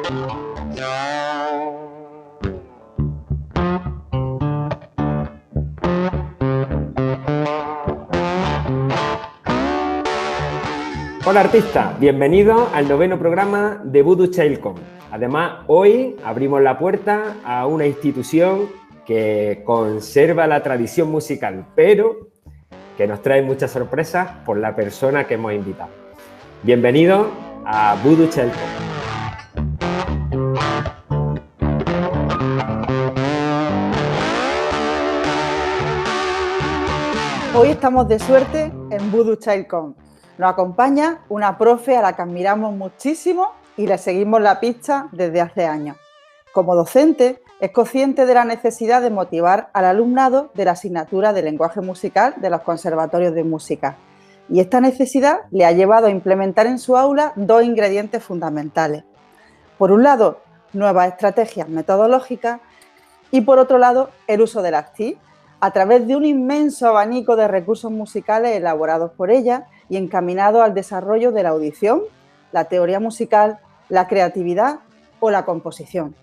Hola artista, bienvenido al 9º programa de Voodoo Child-Con. Además, hoy abrimos la puerta a una institución que conserva la tradición musical, pero que nos trae muchas sorpresas por la persona que hemos invitado. Bienvenido a Voodoo Child-Con. Hoy estamos de suerte en Voodoo Child-Con. Nos acompaña una profe a la que admiramos muchísimo y le seguimos la pista desde hace años. Como docente, es consciente de la necesidad de motivar al alumnado de la asignatura de lenguaje musical de los conservatorios de música. Y esta necesidad le ha llevado a implementar en su aula dos ingredientes fundamentales. Por un lado, nuevas estrategias metodológicas y por otro lado, el uso de las TIC a través de un inmenso abanico de recursos musicales elaborados por ella y encaminados al desarrollo de la audición, la teoría musical, la creatividad o la composición.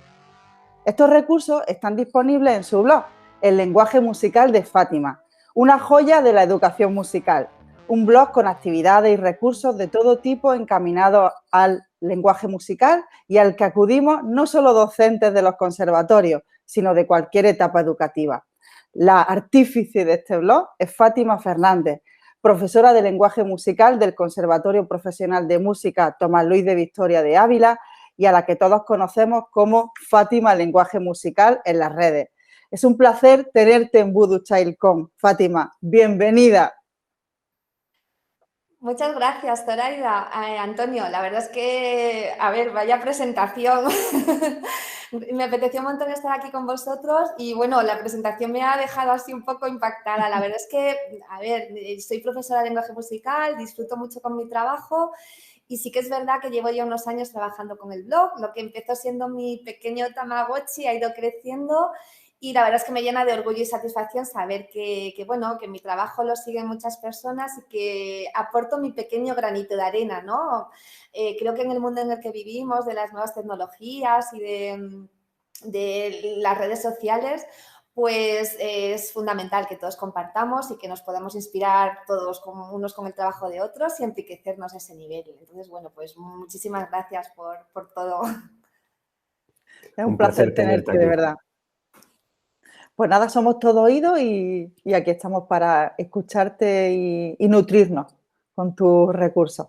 Estos recursos están disponibles en su blog, El lenguaje musical de Fátima, una joya de la educación musical, un blog con actividades y recursos de todo tipo encaminados al lenguaje musical y al que acudimos no solo docentes de los conservatorios, sino de cualquier etapa educativa. La artífice de este blog es Fátima Fernández, profesora de lenguaje musical del Conservatorio Profesional de Música Tomás Luis de Victoria de Ávila y a la que todos conocemos como Fátima Lenguaje Musical en las redes. Es un placer tenerte en Voodoo Child-Con. Fátima, bienvenida. Muchas gracias, Zoraida. Antonio, la verdad es que, vaya presentación. Me apeteció un montón estar aquí con vosotros y, bueno, la presentación me ha dejado así un poco impactada. La verdad es que, soy profesora de lenguaje musical, disfruto mucho con mi trabajo y sí que es verdad que llevo ya unos años trabajando con el blog. Lo que empezó siendo mi pequeño Tamagotchi ha ido creciendo. Y la verdad es que me llena de orgullo y satisfacción saber que mi trabajo lo siguen muchas personas y que aporto mi pequeño granito de arena, ¿no? Creo que en el mundo en el que vivimos, de las nuevas tecnologías y de las redes sociales, pues es fundamental que todos compartamos y que nos podamos inspirar todos unos con el trabajo de otros y enriquecernos a ese nivel. Entonces, bueno, pues muchísimas gracias por todo. Es un placer tenerte, de verdad. Pues nada, somos todo oídos y aquí estamos para escucharte y nutrirnos con tus recursos.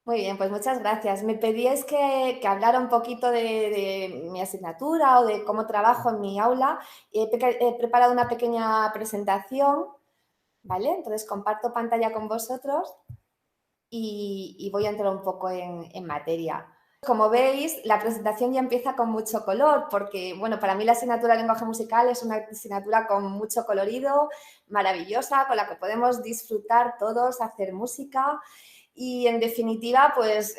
Muy bien, pues muchas gracias. Me pedíais que hablara un poquito de mi asignatura o de cómo trabajo en mi aula. He preparado una pequeña presentación, ¿vale? Entonces comparto pantalla con vosotros y voy a entrar un poco en materia. Como veis, la presentación ya empieza con mucho color porque, bueno, para mí la asignatura de lenguaje musical es una asignatura con mucho colorido, maravillosa, con la que podemos disfrutar todos, hacer música y, en definitiva, pues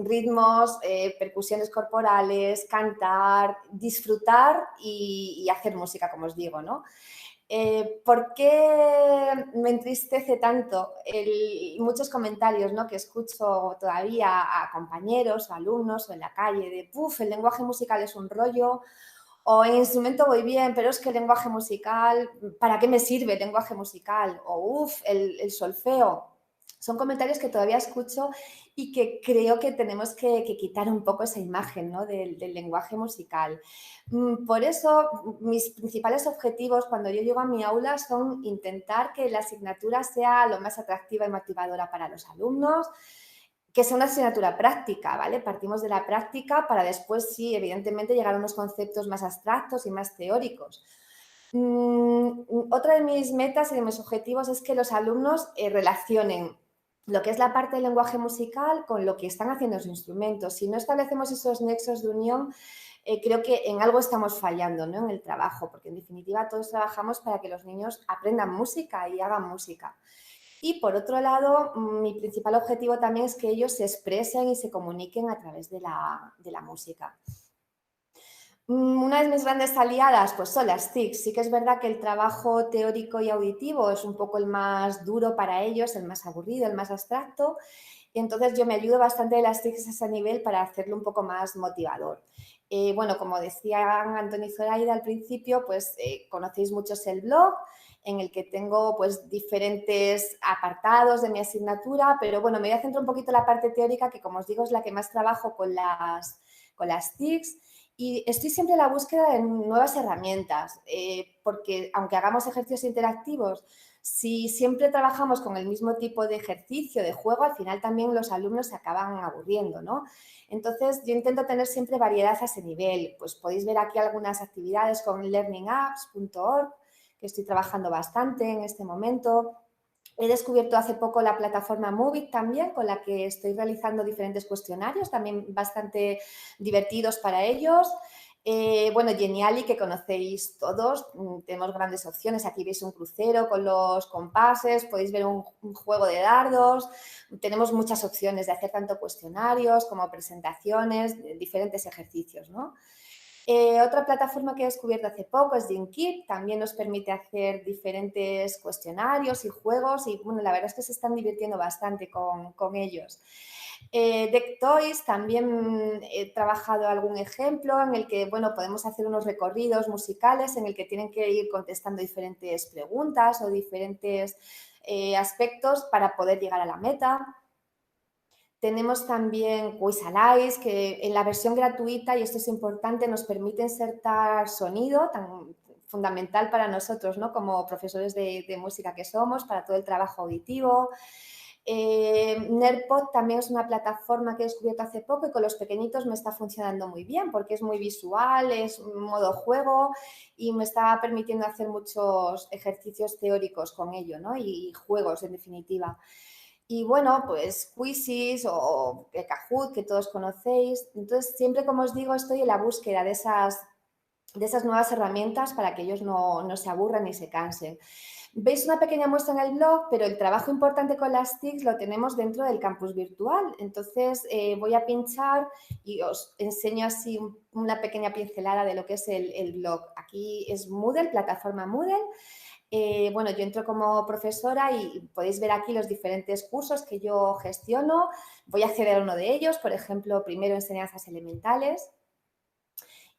ritmos, percusiones corporales, cantar, disfrutar y hacer música, como os digo, ¿no? ¿Por qué me entristece tanto muchos comentarios, ¿no?, que escucho todavía a compañeros o alumnos o en la calle de "Puf, el lenguaje musical es un rollo", o "en instrumento voy bien, pero es que el lenguaje musical, ¿para qué me sirve el lenguaje musical?", o "Uf, el solfeo"? Son comentarios que todavía escucho y que creo que tenemos que quitar un poco esa imagen, ¿no?, del lenguaje musical. Por eso, mis principales objetivos cuando yo llego a mi aula son intentar que la asignatura sea lo más atractiva y motivadora para los alumnos, que sea una asignatura práctica, ¿vale? Partimos de la práctica para después, sí, evidentemente, llegar a unos conceptos más abstractos y más teóricos. Otra de mis metas y de mis objetivos es que los alumnos relacionen lo que es la parte del lenguaje musical con lo que están haciendo sus instrumentos. Si no establecemos esos nexos de unión, creo que en algo estamos fallando, ¿no?, en el trabajo, porque en definitiva todos trabajamos para que los niños aprendan música y hagan música. Y por otro lado, mi principal objetivo también es que ellos se expresen y se comuniquen a través de la música. Una de mis grandes aliadas pues son las TIC. Sí que es verdad que el trabajo teórico y auditivo es un poco el más duro para ellos, el más aburrido, el más abstracto. y entonces yo me ayudo bastante de las TICs a ese nivel para hacerlo un poco más motivador. Bueno, como decían Antonio y Zoraida al principio, pues conocéis muchos el blog, en el que tengo pues diferentes apartados de mi asignatura, pero bueno, me voy a centrar un poquito en la parte teórica, que como os digo es la que más trabajo con las TICs, y estoy siempre en la búsqueda de nuevas herramientas, porque aunque hagamos ejercicios interactivos, si siempre trabajamos con el mismo tipo de ejercicio, de juego, al final también los alumnos se acaban aburriendo, ¿no? Entonces, yo intento tener siempre variedad a ese nivel. Pues podéis ver aquí algunas actividades con learningapps.org, que estoy trabajando bastante en este momento. He descubierto hace poco la plataforma Moovit también, con la que estoy realizando diferentes cuestionarios, también bastante divertidos para ellos. Bueno, Geniali, que conocéis todos, tenemos grandes opciones. Aquí veis un crucero con los compases, podéis ver un juego de dardos. Tenemos muchas opciones de hacer tanto cuestionarios como presentaciones, diferentes ejercicios, ¿no? Otra plataforma que he descubierto hace poco es Gymkit, también nos permite hacer diferentes cuestionarios y juegos y bueno, la verdad es que se están divirtiendo bastante con ellos. Deck Toys, también he trabajado algún ejemplo en el que, bueno, podemos hacer unos recorridos musicales en el que tienen que ir contestando diferentes preguntas o diferentes aspectos para poder llegar a la meta. Tenemos también Quiz Allies, que en la versión gratuita, y esto es importante, nos permite insertar sonido, tan fundamental para nosotros, ¿no? Como profesores de música que somos, para todo el trabajo auditivo. Nerpod también es una plataforma que he descubierto hace poco y con los pequeñitos me está funcionando muy bien porque es muy visual, es un modo juego y me está permitiendo hacer muchos ejercicios teóricos con ello, ¿no? Y juegos, en definitiva. Y bueno, pues Quizzes o Kahoot, que todos conocéis. Entonces, siempre, como os digo, estoy en la búsqueda de esas nuevas herramientas para que ellos no se aburran ni se cansen. Veis una pequeña muestra en el blog, pero el trabajo importante con las TICs lo tenemos dentro del campus virtual. Entonces, voy a pinchar y os enseño así una pequeña pincelada de lo que es el blog. Aquí es Moodle, plataforma Moodle. Bueno, yo entro como profesora y podéis ver aquí los diferentes cursos que yo gestiono. Voy a acceder a uno de ellos, por ejemplo, primero enseñanzas elementales.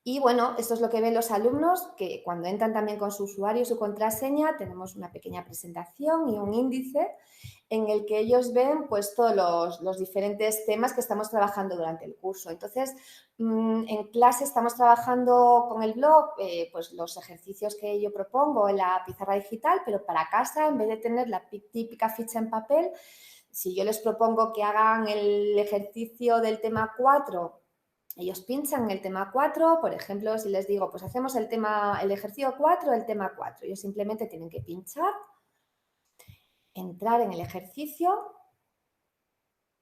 Y bueno, esto es lo que ven los alumnos, que cuando entran también con su usuario y su contraseña, tenemos una pequeña presentación y un índice en el que ellos ven pues todos los diferentes temas que estamos trabajando durante el curso. Entonces, en clase estamos trabajando con el blog pues los ejercicios que yo propongo en la pizarra digital, pero para casa, en vez de tener la típica ficha en papel, si yo les propongo que hagan el ejercicio del tema 4, ellos pinchan en el tema 4, por ejemplo, si les digo, pues hacemos el ejercicio 4, el tema 4, ellos simplemente tienen que pinchar, entrar en el ejercicio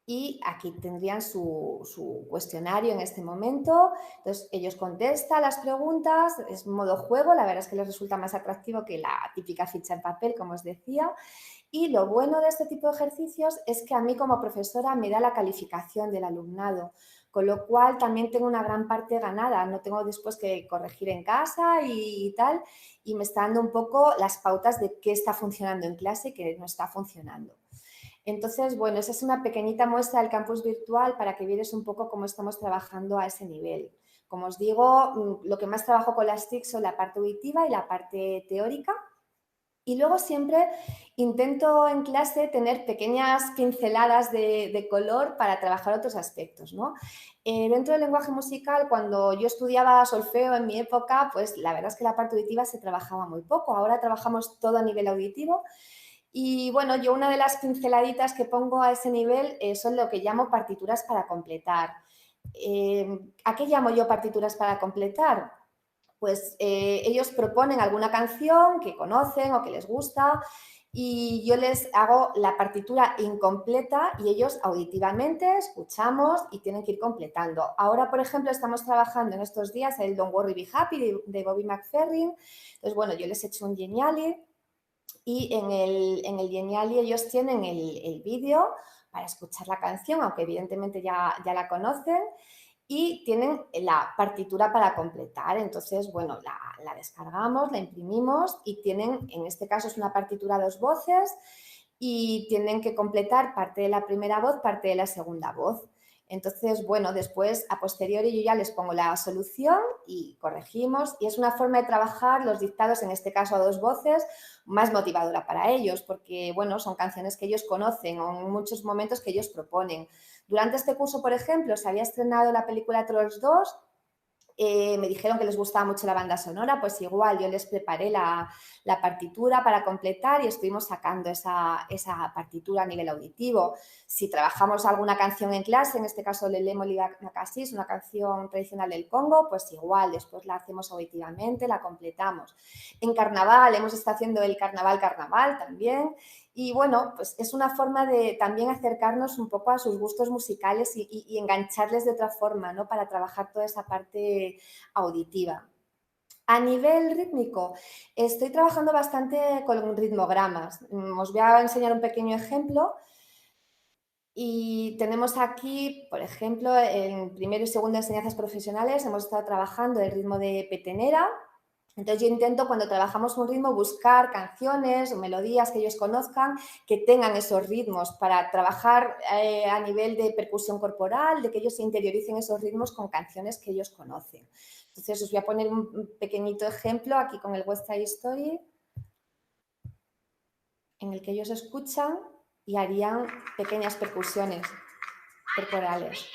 y aquí tendrían su cuestionario en este momento. Entonces, ellos contestan las preguntas, es modo juego, la verdad es que les resulta más atractivo que la típica ficha en papel, como os decía. Y lo bueno de este tipo de ejercicios es que a mí como profesora me da la calificación del alumnado, con lo cual también tengo una gran parte ganada, no tengo después que corregir en casa y tal, y me está dando un poco las pautas de qué está funcionando en clase y qué no está funcionando. Entonces, bueno, esa es una pequeñita muestra del campus virtual para que vierais un poco cómo estamos trabajando a ese nivel. Como os digo, lo que más trabajo con las TIC son la parte auditiva y la parte teórica. Y luego siempre intento en clase tener pequeñas pinceladas de color para trabajar otros aspectos, ¿no? Dentro del lenguaje musical, cuando yo estudiaba solfeo en mi época, pues la verdad es que la parte auditiva se trabajaba muy poco. Ahora trabajamos todo a nivel auditivo. Y bueno, yo una de las pinceladitas que pongo a ese nivel son lo que llamo partituras para completar. ¿A qué llamo yo partituras para completar? Pues ellos proponen alguna canción que conocen o que les gusta y yo les hago la partitura incompleta y ellos auditivamente escuchamos y tienen que ir completando. Ahora, por ejemplo, estamos trabajando en estos días el Don't Worry Be Happy de Bobby McFerrin. Entonces, bueno, yo les he hecho un Geniali. Y en el Geniali ellos tienen el vídeo para escuchar la canción, aunque evidentemente ya la conocen, y tienen la partitura para completar. Entonces, bueno, la descargamos, la imprimimos y tienen, en este caso es una partitura a 2 voces y tienen que completar parte de la primera voz, parte de la segunda voz. Entonces, bueno, después, a posteriori, yo ya les pongo la solución y corregimos. Y es una forma de trabajar los dictados, en este caso a 2 voces, más motivadora para ellos, porque, bueno, son canciones que ellos conocen o en muchos momentos que ellos proponen. Durante este curso, por ejemplo, se había estrenado la película Trolls 2. Me dijeron que les gustaba mucho la banda sonora, pues igual yo les preparé la partitura para completar y estuvimos sacando esa partitura a nivel auditivo. Si trabajamos alguna canción en clase, en este caso Lele Moliba Nakasis, una canción tradicional del Congo, pues igual, después la hacemos auditivamente, la completamos. En carnaval, hemos estado haciendo el carnaval también. Y bueno, pues es una forma de también acercarnos un poco a sus gustos musicales y engancharles de otra forma, ¿no? Para trabajar toda esa parte auditiva. A nivel rítmico, estoy trabajando bastante con ritmogramas. Os voy a enseñar un pequeño ejemplo. Y tenemos aquí, por ejemplo, en primero y segundo de enseñanzas profesionales hemos estado trabajando el ritmo de petenera. Entonces yo intento, cuando trabajamos un ritmo, buscar canciones o melodías que ellos conozcan que tengan esos ritmos para trabajar a nivel de percusión corporal, de que ellos interioricen esos ritmos con canciones que ellos conocen. Entonces os voy a poner un pequeñito ejemplo aquí con el West Side Story, en el que ellos escuchan y harían pequeñas percusiones corporales.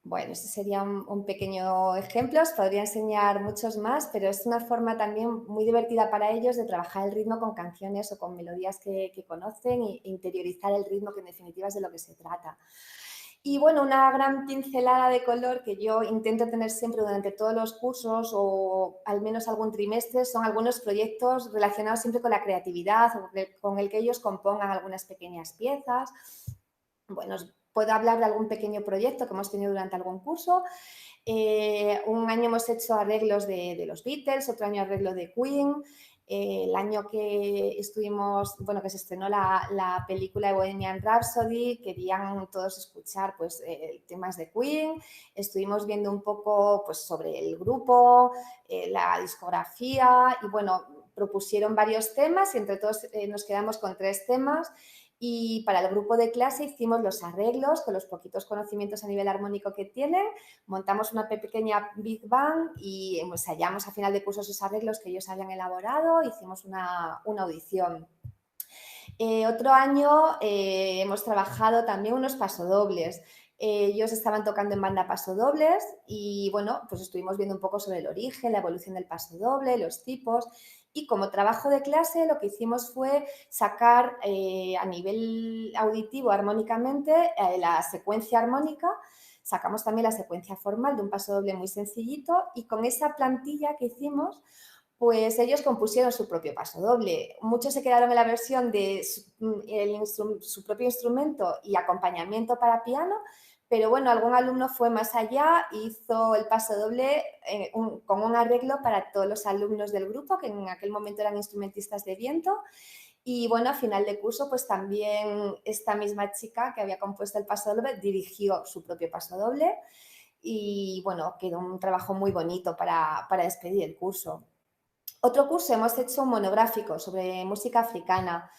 Bueno, ese sería un pequeño ejemplo, os podría enseñar muchos más, pero es una forma también muy divertida para ellos de trabajar el ritmo con canciones o con melodías que conocen e interiorizar el ritmo, que en definitiva es de lo que se trata. Y bueno, una gran pincelada de color que yo intento tener siempre durante todos los cursos o al menos algún trimestre son algunos proyectos relacionados siempre con la creatividad o con el que ellos compongan algunas pequeñas piezas. Bueno, os puedo hablar de algún pequeño proyecto que hemos tenido durante algún curso. Un año hemos hecho arreglos de los Beatles, otro año arreglo de Queen. El año que estuvimos, bueno, que se estrenó la película de Bohemian Rhapsody, querían todos escuchar pues, temas de Queen. Estuvimos viendo un poco pues, sobre el grupo, la discografía y bueno, propusieron varios temas y entre todos nos quedamos con 3 temas. Y para el grupo de clase hicimos los arreglos con los poquitos conocimientos a nivel armónico que tienen, montamos una pequeña Big Bang y ensayamos a final de curso esos arreglos que ellos habían elaborado, hicimos una audición. Otro año hemos trabajado también unos pasodobles. Ellos estaban tocando en banda pasodobles y bueno, pues estuvimos viendo un poco sobre el origen, la evolución del pasodoble, los tipos. Y como trabajo de clase lo que hicimos fue sacar a nivel auditivo armónicamente la secuencia armónica, sacamos también la secuencia formal de un pasodoble muy sencillito y con esa plantilla que hicimos pues ellos compusieron su propio pasodoble. Muchos se quedaron en la versión de su propio instrumento y acompañamiento para piano, pero bueno, algún alumno fue más allá e hizo el pasodoble con un arreglo para todos los alumnos del grupo, que en aquel momento eran instrumentistas de viento. Y bueno, a final de curso, pues también esta misma chica que había compuesto el pasodoble dirigió su propio pasodoble y bueno, quedó un trabajo muy bonito para despedir el curso. Otro curso hemos hecho un monográfico sobre música africana.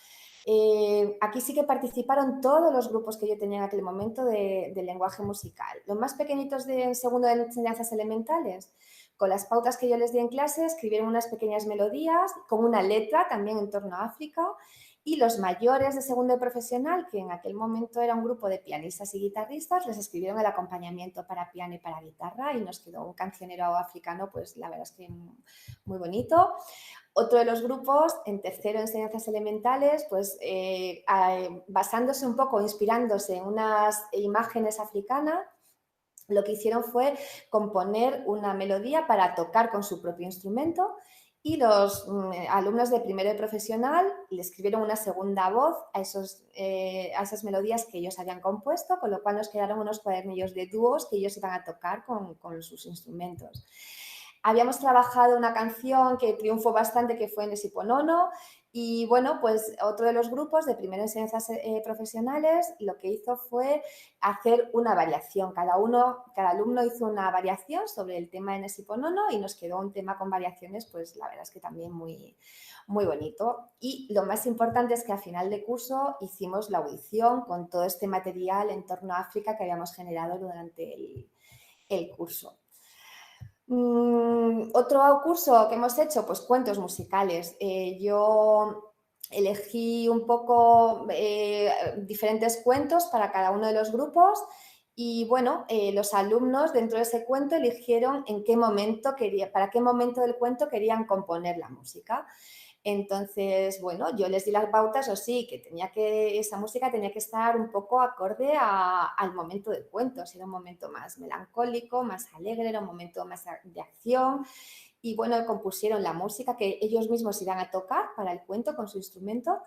Aquí sí que participaron todos los grupos que yo tenía en aquel momento de lenguaje musical. Los más pequeñitos de segundo de enseñanzas elementales, con las pautas que yo les di en clase, escribieron unas pequeñas melodías con una letra también en torno a África. Y los mayores de segundo de profesional, que en aquel momento era un grupo de pianistas y guitarristas, les escribieron el acompañamiento para piano y para guitarra y nos quedó un cancionero africano, pues la verdad es que muy bonito. Otro de los grupos, en tercero de enseñanzas elementales, pues basándose un poco, inspirándose en unas imágenes africanas, lo que hicieron fue componer una melodía para tocar con su propio instrumento y los alumnos de primero de profesional le escribieron una segunda voz a esas melodías que ellos habían compuesto, con lo cual nos quedaron unos cuadernillos de dúos que ellos iban a tocar con sus instrumentos. habíamos trabajado una canción que triunfó bastante, que fue Nesi Ponono. Y bueno, pues otro de los grupos de primeras enseñanzas profesionales lo que hizo fue hacer una variación. Cada alumno hizo una variación sobre el tema de Nesi Ponono y nos quedó un tema con variaciones, pues la verdad es que también muy, muy bonito. Y lo más importante es que a final de curso hicimos la audición con todo este material en torno a África que habíamos generado durante el curso. Otro curso que hemos hecho, pues cuentos musicales. Yo elegí un poco diferentes cuentos para cada uno de los grupos y bueno, los alumnos dentro de ese cuento eligieron para qué momento del cuento querían componer la música. Entonces, bueno, yo les di las pautas, o sí, que esa música tenía que estar un poco acorde al momento del cuento, si era un momento más melancólico, más alegre, era un momento más de acción. Y bueno, compusieron la música que ellos mismos iban a tocar para el cuento con su instrumento.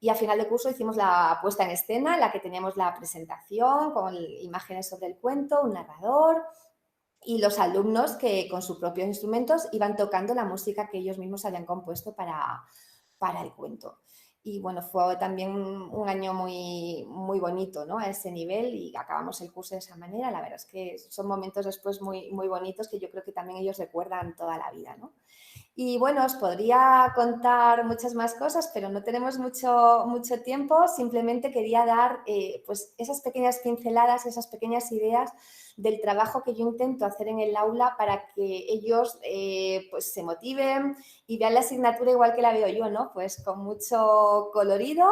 Y a final de curso hicimos la puesta en escena, en la que teníamos la presentación con imágenes sobre el cuento, un narrador y los alumnos que con sus propios instrumentos iban tocando la música que ellos mismos habían compuesto para el cuento. Y bueno, fue también un año muy, muy bonito, ¿no? A ese nivel y acabamos el curso de esa manera. La verdad es que son momentos después muy, muy bonitos que yo creo que también ellos recuerdan toda la vida, ¿no? Y bueno, os podría contar muchas más cosas, pero no tenemos mucho tiempo. Simplemente quería dar pues esas pequeñas pinceladas, esas pequeñas ideas del trabajo que yo intento hacer en el aula para que ellos pues se motiven y vean la asignatura igual que la veo yo, ¿no? Pues con mucho colorido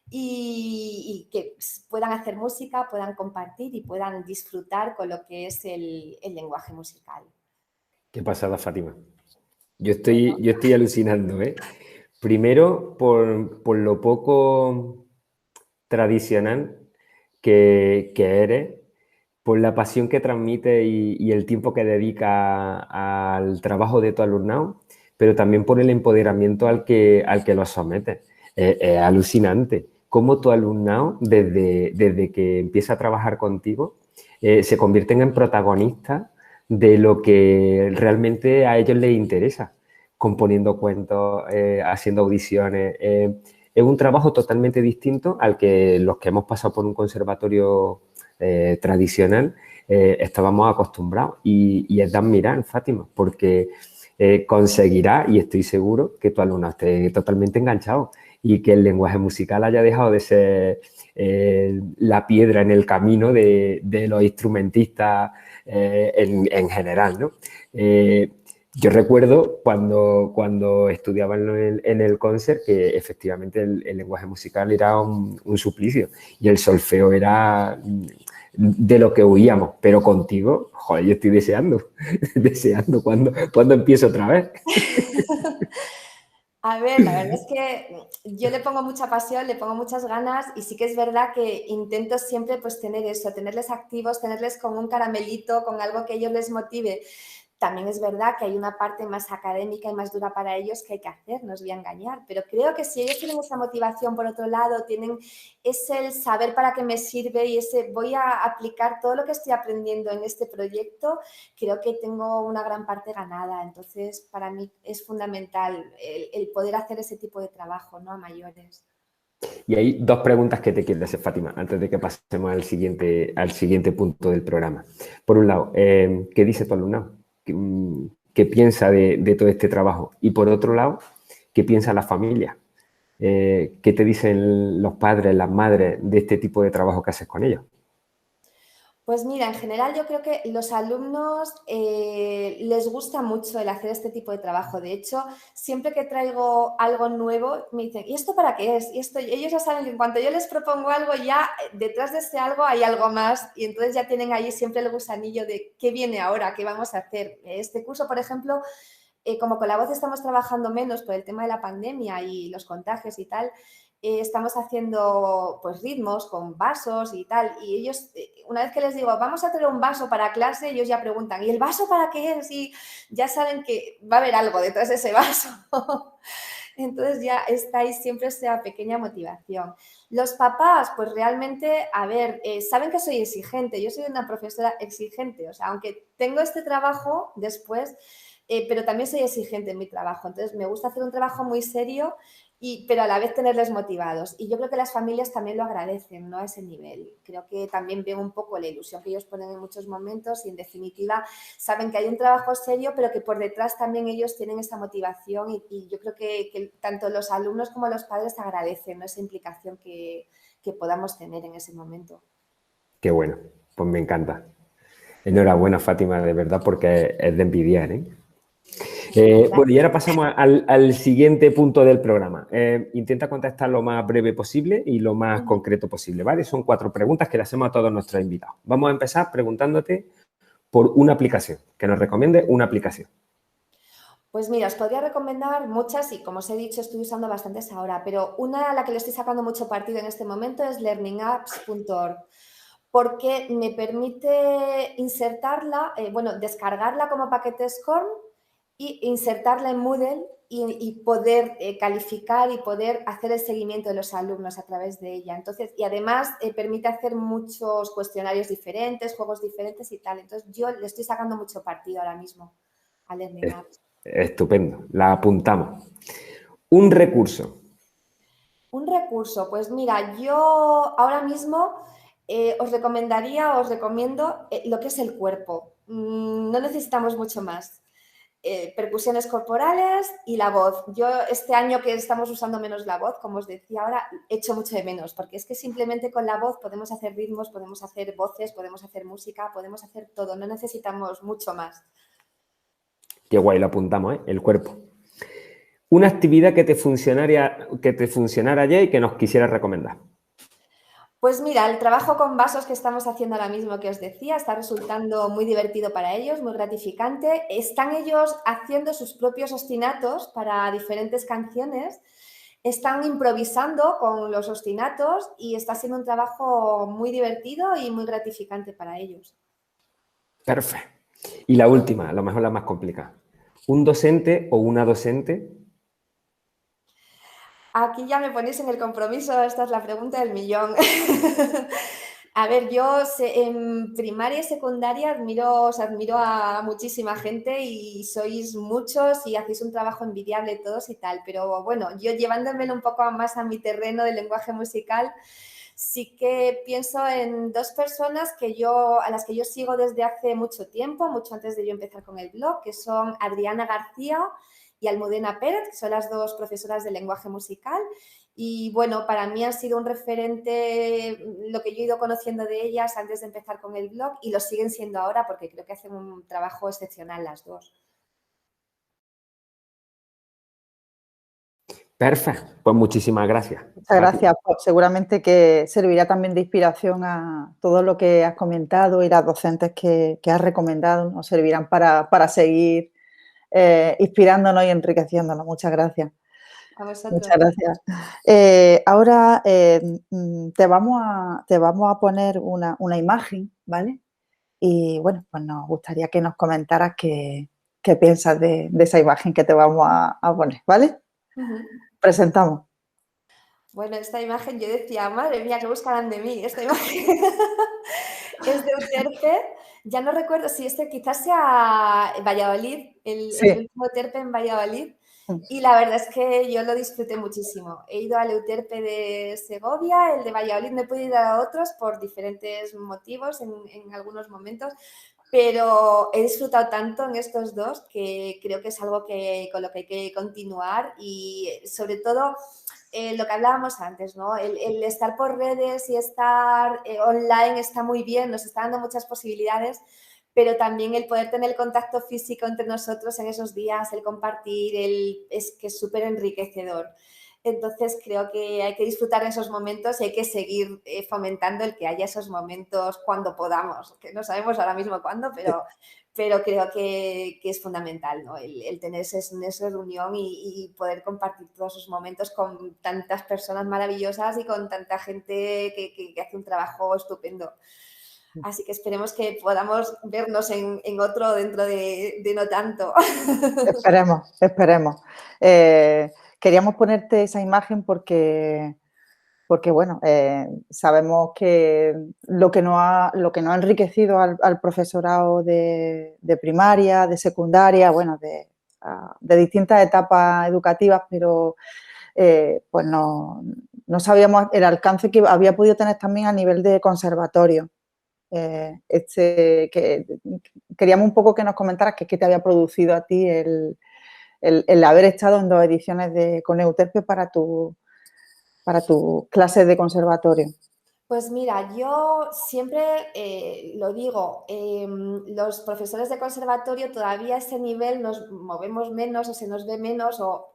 y que puedan hacer música, puedan compartir y puedan disfrutar con lo que es el lenguaje musical. Qué pasada, Fátima. Yo estoy alucinando, ¿eh? Primero, por lo poco tradicional que eres, por la pasión que transmite y el tiempo que dedica al trabajo de tu alumnado, pero también por el empoderamiento al que los sometes. Es alucinante cómo tu alumnado, desde que empieza a trabajar contigo, se convierten en protagonistas de lo que realmente a ellos les interesa, componiendo cuentos, haciendo audiciones. Es un trabajo totalmente distinto al que los que hemos pasado por un conservatorio tradicional estábamos acostumbrados. Y es de admirar, Fátima, porque conseguirá, y estoy seguro, que tu alumno esté totalmente enganchado y que el lenguaje musical haya dejado de ser la piedra en el camino de los instrumentistas en general, ¿no? Yo recuerdo cuando estudiaba en el concert que efectivamente el lenguaje musical era un suplicio y el solfeo era de lo que huíamos, pero contigo, joder, yo estoy deseando cuando empiezo otra vez. A ver, la verdad es que yo le pongo mucha pasión, le pongo muchas ganas y sí que es verdad que intento siempre pues tener eso, tenerles activos, tenerles con un caramelito, con algo que a ellos les motive. También es verdad que hay una parte más académica y más dura para ellos que hay que hacer, no os voy a engañar, pero creo que si ellos tienen esa motivación por otro lado, tienen ese saber para qué me sirve y ese voy a aplicar todo lo que estoy aprendiendo en este proyecto, creo que tengo una gran parte ganada. Entonces, para mí es fundamental el poder hacer ese tipo de trabajo, ¿no? A mayores. Y hay dos preguntas que te quiero hacer, Fátima, antes de que pasemos al siguiente punto del programa. Por un lado, ¿qué dice tu alumnado? ¿Qué piensa de todo este trabajo? Y por otro lado, ¿qué piensa la familia? ¿Qué te dicen los padres, las madres de este tipo de trabajo que haces con ellos? Pues mira, en general yo creo que los alumnos les gusta mucho el hacer este tipo de trabajo. De hecho, siempre que traigo algo nuevo, me dicen, ¿y esto para qué es? Y esto, ellos ya saben que en cuanto yo les propongo algo, ya detrás de ese algo hay algo más. Y entonces ya tienen ahí siempre el gusanillo de qué viene ahora, qué vamos a hacer. Este curso, por ejemplo, como con la voz estamos trabajando menos por el tema de la pandemia y los contagios y tal, estamos haciendo pues ritmos con vasos y tal, y ellos, una vez que les digo, vamos a traer un vaso para clase, ellos ya preguntan, ¿y el vaso para qué es? Y ya saben que va a haber algo detrás de ese vaso. Entonces ya está ahí siempre esa pequeña motivación. Los papás, pues realmente, a ver, saben que soy exigente, yo soy una profesora exigente, o sea, aunque tengo este trabajo después, pero también soy exigente en mi trabajo. Entonces, me gusta hacer un trabajo muy serio, pero a la vez tenerles motivados. Y yo creo que las familias también lo agradecen, ¿no? A ese nivel. Creo que también ven un poco la ilusión que ellos ponen en muchos momentos y, en definitiva, saben que hay un trabajo serio, pero que por detrás también ellos tienen esa motivación y yo creo que tanto los alumnos como los padres agradecen, ¿no? Esa implicación que podamos tener en ese momento. Qué bueno, pues me encanta. Enhorabuena, Fátima, de verdad, porque es de envidiar, ¿eh? Bueno, y ahora pasamos al siguiente punto del programa. Intenta contestar lo más breve posible y lo más concreto posible, ¿vale? Son 4 preguntas que le hacemos a todos nuestros invitados. Vamos a empezar preguntándote por una aplicación, que nos recomiende una aplicación. Pues mira, os podría recomendar muchas y, como os he dicho, estoy usando bastantes ahora, pero una a la que le estoy sacando mucho partido en este momento es learningapps.org, porque me permite insertarla, descargarla como paquete SCORM y insertarla en Moodle y poder calificar y poder hacer el seguimiento de los alumnos a través de ella. Entonces, y además permite hacer muchos cuestionarios diferentes, juegos diferentes y tal. Entonces, yo le estoy sacando mucho partido ahora mismo a Learning Apps. Estupendo, la apuntamos. Un recurso. Un recurso, pues mira, yo ahora mismo os recomiendo lo que es el cuerpo. No necesitamos mucho más. Percusiones corporales y la voz. Yo este año que estamos usando menos la voz, como os decía ahora, echo mucho de menos, porque es que simplemente con la voz podemos hacer ritmos, podemos hacer voces, podemos hacer música, podemos hacer todo, no necesitamos mucho más. Qué guay, lo apuntamos, ¿eh? El cuerpo. Una actividad que te funcionara ya y que nos quisieras recomendar. Pues mira, el trabajo con vasos que estamos haciendo ahora mismo, que os decía, está resultando muy divertido para ellos, muy gratificante. Están ellos haciendo sus propios ostinatos para diferentes canciones, están improvisando con los ostinatos y está siendo un trabajo muy divertido y muy gratificante para ellos. Perfecto. Y la última, a lo mejor la más complicada. ¿Un docente o una docente? Aquí ya me ponéis en el compromiso, esta es la pregunta del millón. A ver, yo en primaria y secundaria os admiro a muchísima gente y sois muchos y hacéis un trabajo envidiable todos y tal, pero bueno, yo llevándomelo un poco más a mi terreno del lenguaje musical, sí que pienso en 2 personas a las que yo sigo desde hace mucho tiempo, mucho antes de yo empezar con el blog, que son Adriana García y Almudena Pérez, que son las 2 profesoras de lenguaje musical. Y bueno, para mí ha sido un referente lo que yo he ido conociendo de ellas antes de empezar con el blog y lo siguen siendo ahora porque creo que hacen un trabajo excepcional las 2. Perfecto. Pues muchísimas gracias. Muchas gracias. Pues seguramente que servirá también de inspiración a todo lo que has comentado y las docentes que has recomendado. Nos servirán para seguir inspirándonos y enriqueciéndonos. Muchas gracias. A vosotros. Muchas gracias. Ahora te vamos a poner una imagen, ¿vale? Y bueno, pues nos gustaría que nos comentaras qué piensas de esa imagen que te vamos a poner, ¿vale? Presentamos. Bueno, esta imagen yo decía, madre mía, ¿qué buscarán de mí? Esta imagen es de Euterpe. Ya no recuerdo si quizás sea Valladolid, el último Euterpe en Valladolid. Y la verdad es que yo lo disfruté muchísimo. He ido al Euterpe de Segovia, el de Valladolid no he podido ir a otros por diferentes motivos en algunos momentos, pero he disfrutado tanto en estos 2 que creo que es algo con lo que hay que continuar y sobre todo lo que hablábamos antes, ¿no? El estar por redes y estar online está muy bien, nos está dando muchas posibilidades, pero también el poder tener el contacto físico entre nosotros en esos días, el compartir, es que es súper enriquecedor. Entonces creo que hay que disfrutar de esos momentos y hay que seguir fomentando el que haya esos momentos cuando podamos, que no sabemos ahora mismo cuándo, pero creo que es fundamental, ¿no? El tener esa reunión y poder compartir todos esos momentos con tantas personas maravillosas y con tanta gente que hace un trabajo estupendo. Así que esperemos que podamos vernos en otro dentro de no tanto. Esperemos. Queríamos ponerte esa imagen porque porque bueno, sabemos que lo que nos ha enriquecido al profesorado de primaria, de secundaria, bueno, de distintas etapas educativas, pero pues no sabíamos el alcance que había podido tener también a nivel de conservatorio. Queríamos un poco que nos comentaras qué te había producido a ti el haber estado en 2 ediciones con Euterpe para tus clases de conservatorio. Pues mira, yo siempre lo digo, los profesores de conservatorio todavía a ese nivel nos movemos menos o se nos ve menos, o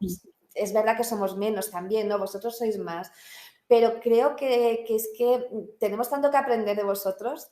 es verdad que somos menos también, ¿no? Vosotros sois más. Pero creo que es que tenemos tanto que aprender de vosotros,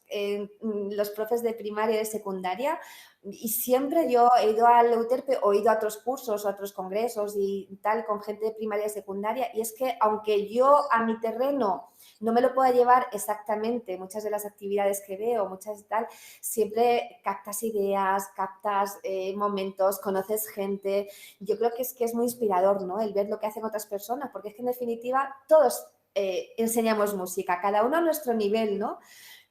los profes de primaria y de secundaria, y siempre yo he ido al Euterpe o he ido a otros cursos o a otros congresos y tal con gente de primaria y secundaria, y es que aunque yo a mi terreno no me lo pueda llevar exactamente, muchas de las actividades que veo, muchas tal, siempre captas ideas, captas momentos, conoces gente. Yo creo que es muy inspirador, ¿no? El ver lo que hacen otras personas, porque es que en definitiva todos enseñamos música, cada uno a nuestro nivel, ¿no?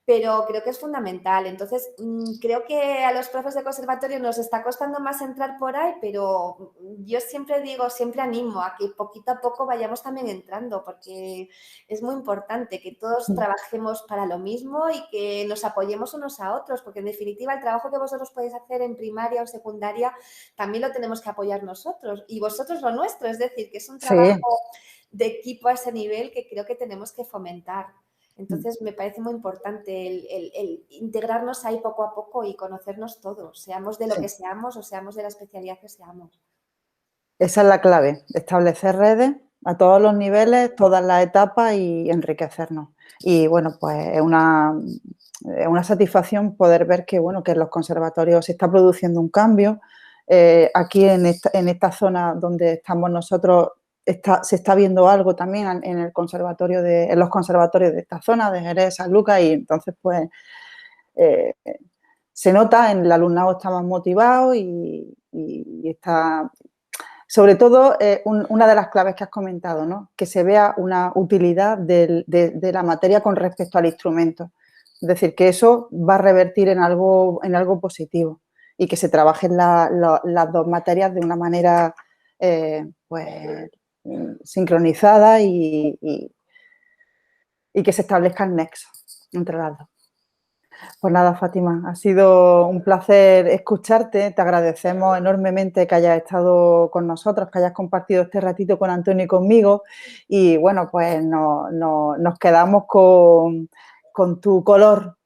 Pero creo que es fundamental. Entonces, creo que a los profes de conservatorio nos está costando más entrar por ahí, pero yo siempre digo, siempre animo a que poquito a poco vayamos también entrando, porque es muy importante que todos trabajemos para lo mismo y que nos apoyemos unos a otros, porque en definitiva el trabajo que vosotros podéis hacer en primaria o secundaria también lo tenemos que apoyar nosotros y vosotros lo nuestro, es decir, que es un trabajo de equipo a ese nivel que creo que tenemos que fomentar. Entonces, me parece muy importante el integrarnos ahí poco a poco y conocernos todos, seamos de lo que seamos o seamos de la especialidad que seamos. Esa es la clave, establecer redes a todos los niveles, todas las etapas y enriquecernos. Y bueno, pues es una satisfacción poder ver que, bueno, que en los conservatorios se está produciendo un cambio. Aquí en esta zona donde estamos nosotros se está viendo algo también en los conservatorios de esta zona, de Jerez, San Lucas, y entonces pues se nota, en el alumnado está más motivado y está... Sobre todo, una de las claves que has comentado, ¿no? Que se vea una utilidad de la materia con respecto al instrumento. Es decir, que eso va a revertir en algo positivo y que se trabajen las 2 materias de una manera pues sincronizada y que se establezca el nexo entre las 2. Pues nada, Fátima, ha sido un placer escucharte, te agradecemos enormemente que hayas estado con nosotros, que hayas compartido este ratito con Antonio y conmigo y bueno, pues nos quedamos con tu color.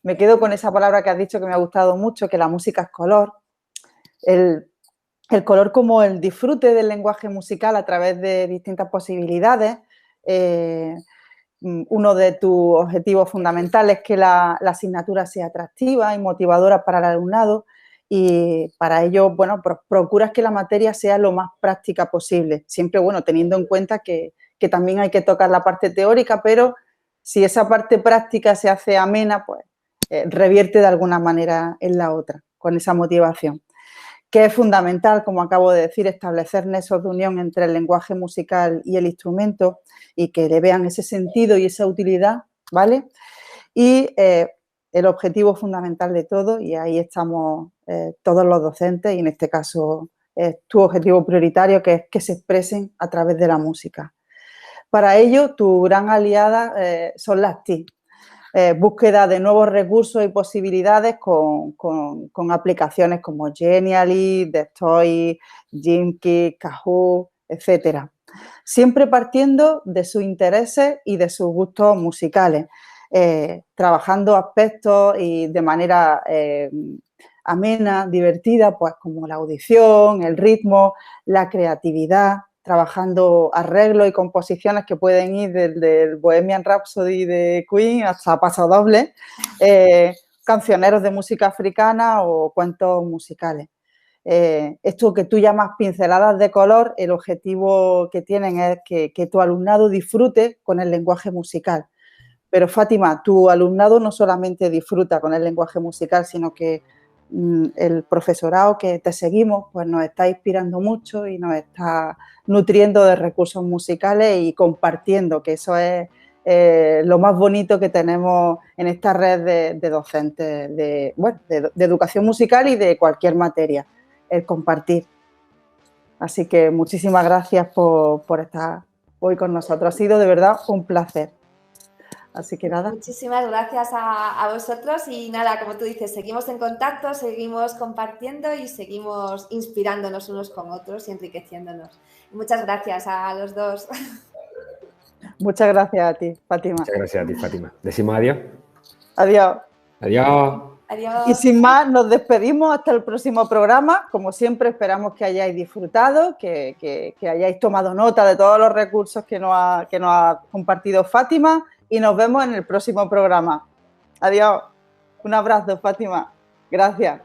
Me quedo con esa palabra que has dicho que me ha gustado mucho, que la música es color. El color como el disfrute del lenguaje musical a través de distintas posibilidades. Uno de tus objetivos fundamentales es que la asignatura sea atractiva y motivadora para el alumnado y para ello, bueno, procuras que la materia sea lo más práctica posible, siempre, bueno, teniendo en cuenta que también hay que tocar la parte teórica, pero si esa parte práctica se hace amena, pues revierte de alguna manera en la otra, con esa motivación. Que es fundamental, como acabo de decir, establecer nexos de unión entre el lenguaje musical y el instrumento y que le vean ese sentido y esa utilidad, ¿vale? Y el objetivo fundamental de todo, y ahí estamos todos los docentes, y en este caso tu objetivo prioritario, que es que se expresen a través de la música. Para ello, tu gran aliada son las TIC. Búsqueda de nuevos recursos y posibilidades con aplicaciones como Genially, DevToys, Gimki, Kahoot, etcétera. Siempre partiendo de sus intereses y de sus gustos musicales, trabajando aspectos y de manera amena, divertida, pues como la audición, el ritmo, la creatividad, trabajando arreglos y composiciones que pueden ir desde el Bohemian Rhapsody de Queen hasta Pasodoble, cancioneros de música africana o cuentos musicales. Esto que tú llamas pinceladas de color, el objetivo que tienen es que tu alumnado disfrute con el lenguaje musical. Pero Fátima, tu alumnado no solamente disfruta con el lenguaje musical, sino que el profesorado que te seguimos pues nos está inspirando mucho y nos está nutriendo de recursos musicales y compartiendo, que eso es lo más bonito que tenemos en esta red de docentes de educación musical y de cualquier materia, el compartir. Así que muchísimas gracias por estar hoy con nosotros. Ha sido de verdad un placer. Así que nada. Muchísimas gracias a vosotros y nada, como tú dices, seguimos en contacto, seguimos compartiendo y seguimos inspirándonos unos con otros y enriqueciéndonos. Muchas gracias a los dos. Muchas gracias a ti, Fátima. Muchas gracias a ti, Fátima. ¿Decimos adiós? Adiós. Adiós. Adiós. Y sin más, nos despedimos hasta el próximo programa. Como siempre, esperamos que hayáis disfrutado, que hayáis tomado nota de todos los recursos que nos ha compartido Fátima y nos vemos en el próximo programa. Adiós. Un abrazo, Fátima. Gracias.